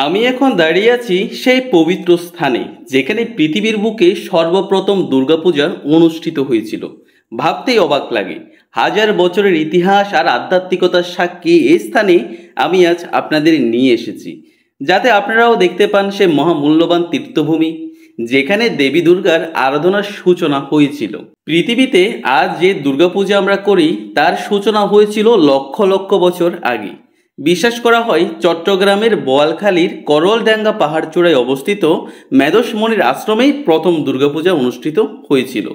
আমি এখন দাঁড়িয়ে আছি সেই পবিত্র স্থানে যেখানে পৃথিবীর বুকে সর্বপ্রথম দুর্গাপূজা অনুষ্ঠিত হয়েছিল। ভাবতেই অবাক লাগে, হাজার বছরের ইতিহাস আর আধ্যাত্মিকতার সাক্ষী এই স্থানে আমি আজ আপনাদের নিয়ে এসেছি, যাতে আপনারাও দেখতে পান সে মহামূল্যবান তীর্থভূমি যেখানে দেবী দুর্গার আরাধনার সূচনা হয়েছিল। পৃথিবীতে আজ যে দুর্গাপূজা আমরা করি তার সূচনা হয়েছিল লক্ষ লক্ষ বছর আগে। বিশ্বাস করা হয় চট্টগ্রামের বোয়ালখালীর করলডাঙ্গা পাহাড়চূড়ায় অবস্থিত মেদসমণির আশ্রমেই প্রথম দুর্গাপূজা অনুষ্ঠিত হয়েছিল।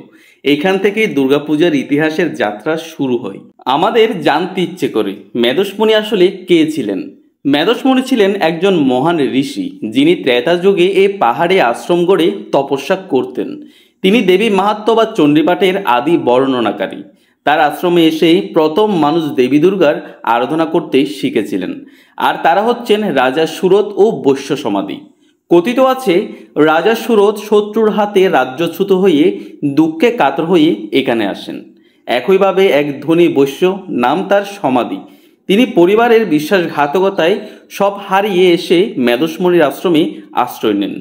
এখান থেকেই দুর্গাপূজার ইতিহাসের যাত্রা শুরু হয়। আমাদের জানতে ইচ্ছে করে মেদসমণি আসলে কে ছিলেন। মেদসমণি ছিলেন একজন মহান ঋষি, যিনি ত্রেতা যুগে এই পাহাড়ে আশ্রম গড়ে তপস্যা করতেন। তিনি দেবী মাহাত্ম্য বা চণ্ডীপাঠের আদি বর্ণনাকারী। তার আশ্রমে এসেই প্রথম মানুষ দেবী দুর্গার আরাধনা করতে শিখেছিলেন। আর তারা হচ্ছেন রাজা সুরত ও বৈশ্য সমাধি। কথিত আছে রাজা সুরত শত্রুর হাতে রাজ্যচ্যুত হয়ে দুঃখে কাতর হয়ে এখানে আসেন। একইভাবে এক ধনী বৈশ্য, নাম তার সমাধি, তিনি পরিবারের বিশ্বাসঘাতকতায় সব হারিয়ে এসে মেদসমণির আশ্রমে আশ্রয় নেন।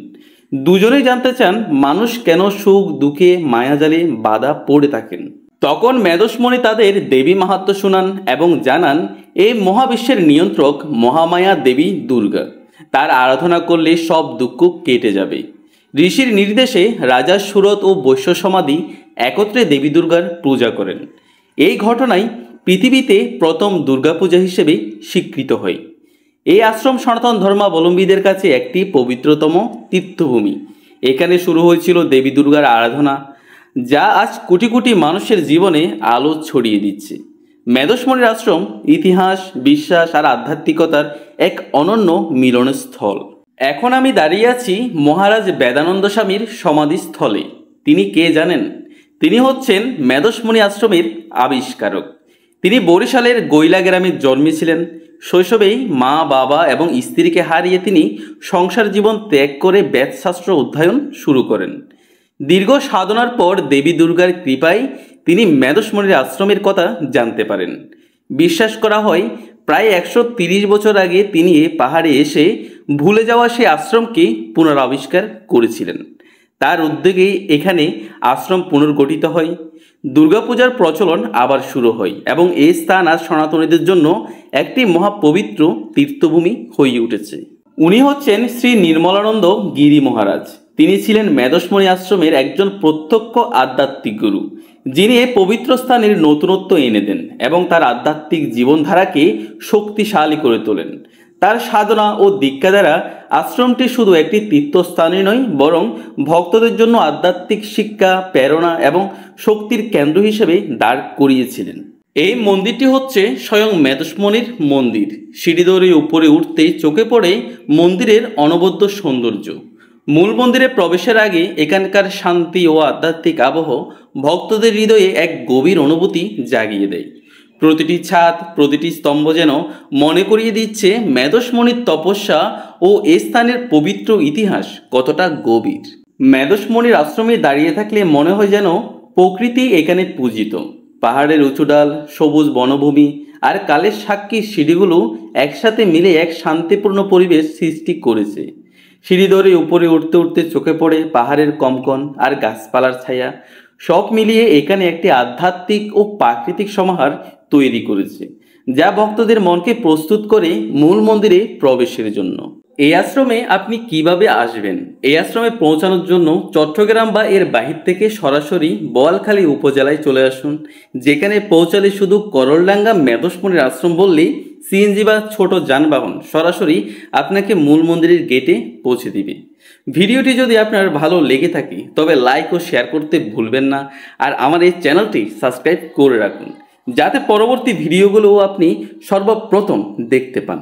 দুজনেই জানতে চান মানুষ কেন সুখ দুঃখে মায়াজালে বাধা পড়ে থাকেন। তখন মেদসমণি তাদের দেবী মাহাত্ম্য শোনান এবং জানান এই মহাবিশ্বের নিয়ন্ত্রক মহামায়া দেবী দুর্গা, তার আরাধনা করলে সব দুঃখ কেটে যাবে। ঋষির নির্দেশে রাজা সুরত ও বৈশ্য সমাধি একত্রে দেবী দুর্গার পূজা করেন। এই ঘটনাই পৃথিবীতে প্রথম দুর্গাপূজা হিসেবে স্বীকৃত হয়। এই আশ্রম সনাতন ধর্মাবলম্বীদের কাছে একটি পবিত্রতম তীর্থভূমি। এখানে শুরু হয়েছিল দেবী দুর্গার আরাধনা, যা আজ কোটি কোটি মানুষের জীবনে আলো ছড়িয়ে দিচ্ছে। মেদসমণির আশ্রম ইতিহাস, বিশ্বাস আর আধ্যাত্মিকতার এক অনন্য মিলনস্থল। এখন আমি দাঁড়িয়ে আছি মহারাজ বেদানন্দ স্বামীর সমাধিস্থলে। তিনি কে জানেন? তিনি হচ্ছেন মেদসমণি আশ্রমের আবিষ্কারক। তিনি বরিশালের গৈলা গ্রামে জন্মেছিলেন। শৈশবেই মা, বাবা এবং স্ত্রীকে হারিয়ে তিনি সংসার জীবন ত্যাগ করে বেদশাস্ত্র অধ্যয়ন শুরু করেন। দীর্ঘ সাধনার পর দেবী দুর্গার কৃপায় তিনি মেদসমণির আশ্রমের কথা জানতে পারেন। বিশ্বাস করা হয় প্রায় 130 বছর আগে তিনি এ পাহাড়ে এসে ভুলে যাওয়া সেই আশ্রমকে পুনরাবিষ্কার করেছিলেন। তার উদ্যোগেই এখানে আশ্রম পুনর্গঠিত হয়। দুর্গাপূজার প্রচলন আবার শুরু হয় এবং এই স্থান আজ সনাতনীদের জন্য একটি মহাপবিত্র তীর্থভূমি হয়ে উঠেছে। উনি হচ্ছেন শ্রী নির্মলানন্দ গিরি মহারাজ। তিনি ছিলেন মেদসমণি আশ্রমের একজন প্রত্যক্ষ আধ্যাত্মিক গুরু, যিনি এই পবিত্র স্থানের নতুনত্ব এনে দেন এবং তার আধ্যাত্মিক জীবনধারাকে শক্তিশালী করে তোলেন। তার সাধনা ও দীক্ষা দ্বারা আশ্রমটি শুধু একটি তীর্থস্থানই নয়, বরং ভক্তদের জন্য আধ্যাত্মিক শিক্ষা, প্রেরণা এবং শক্তির কেন্দ্র হিসেবে দাঁড় করিয়েছিলেন। এই মন্দিরটি হচ্ছে স্বয়ং মেদসমণির মন্দির। সিঁড়ি ধরে উপরে উঠতেই চোখে পড়ে মন্দিরের অনবদ্য সৌন্দর্য। মূল মন্দিরে প্রবেশের আগে এখানকার শান্তি ও আধ্যাত্মিক আবহ ভক্তদের হৃদয়ে এক গভীর অনুভূতি জাগিয়ে দেয়। প্রতিটি ছাদ, প্রতিটি স্তম্ভ যেন মনে করিয়ে দিচ্ছে মেদসমণির তপস্যা ও এ স্থানের পবিত্র ইতিহাস কতটা গভীর। মেদসমণির আশ্রমে দাঁড়িয়ে থাকলে মনে হয় যেন প্রকৃতি এখানে পূজিত। পাহাড়ের উঁচু ডাল, সবুজ বনভূমি আর কালের সাক্ষী সিঁড়িগুলো একসাথে মিলে এক শান্তিপূর্ণ পরিবেশ সৃষ্টি করেছে। সিঁড়ি ধরে উপরে উঠতে উঠতে চোখে পড়ে পাহাড়ের কঙ্কন আর গাছপালার ছায়া। সব মিলিয়ে এখানে একটি আধ্যাত্মিক ও প্রাকৃতিক সমাহার তৈরি করেছে, যা ভক্তদের মনকে প্রস্তুত করে মূল মন্দিরে প্রবেশের জন্য। এই আশ্রমে আপনি কিভাবে আসবেন? এই আশ্রমে পৌঁছানোর জন্য চট্টগ্রাম বা এর বাহির থেকে সরাসরি বোয়ালখালী উপজেলায় চলে আসুন, যেখানে পৌঁছালে শুধু করলডাঙ্গা মেদসমণির আশ্রম বললেই সিএনজি বা ছোট যানবাহন সরাসরি আপনাকে মূল মন্দিরের গেটে পৌঁছে দিবে। ভিডিওটি যদি আপনার ভালো লেগে থাকে তবে লাইক ও শেয়ার করতে ভুলবেন না। আর আমার এই চ্যানেলটি সাবস্ক্রাইব করে রাখুন, যাতে পরবর্তী ভিডিওগুলোও আপনি সর্বপ্রথম দেখতে পান।